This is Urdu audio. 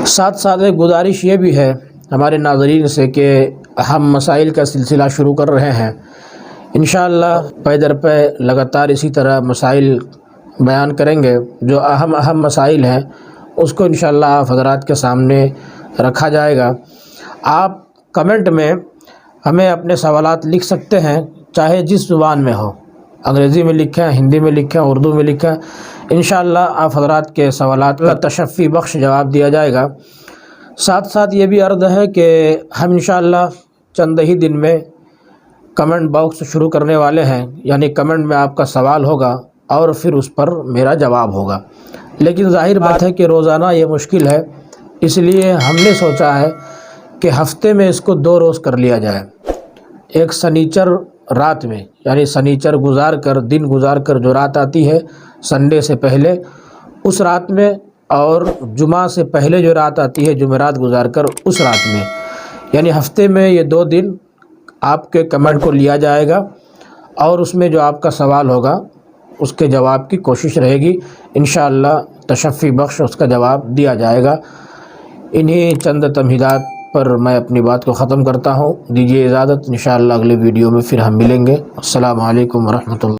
ساتھ ساتھ ایک گزارش یہ بھی ہے ہمارے ناظرین سے کہ ہم مسائل کا سلسلہ شروع کر رہے ہیں، انشاءاللہ پے در پے لگاتار اسی طرح مسائل بیان کریں گے۔ جو اہم مسائل ہیں اس کو انشاءاللہ آپ حضرات کے سامنے رکھا جائے گا۔ آپ کمنٹ میں ہمیں اپنے سوالات لکھ سکتے ہیں، چاہے جس زبان میں ہو، انگریزی میں لکھیں، ہندی میں لکھیں، اردو میں لکھیں، انشاءاللہ آپ حضرات کے سوالات کا تشفی بخش جواب دیا جائے گا۔ ساتھ ساتھ یہ بھی عرض ہے کہ ہم انشاءاللہ چند ہی دن میں کمنٹ باکس شروع کرنے والے ہیں، یعنی کمنٹ میں آپ کا سوال ہوگا اور پھر اس پر میرا جواب ہوگا۔ لیکن ظاہر بات ہے کہ روزانہ یہ مشکل ہے، اس لیے ہم نے سوچا ہے کہ ہفتے میں اس کو 2 روز کر لیا جائے۔ ایک سنیچر رات میں، یعنی سنیچر گزار کر، دن گزار کر جو رات آتی ہے سنڈے سے پہلے، اس رات میں، اور جمعہ سے پہلے جو رات آتی ہے جمعرات گزار کر اس رات میں، یعنی ہفتے میں یہ 2 دن آپ کے کمنٹ کو لیا جائے گا، اور اس میں جو آپ کا سوال ہوگا اس کے جواب کی کوشش رہے گی، انشاءاللہ تشفی بخش اس کا جواب دیا جائے گا۔ انہی چند تمہیدات پر میں اپنی بات کو ختم کرتا ہوں۔ دیجیے اجازت، انشاءاللہ اگلے ویڈیو میں پھر ہم ملیں گے۔ السلام علیکم ورحمۃ اللہ۔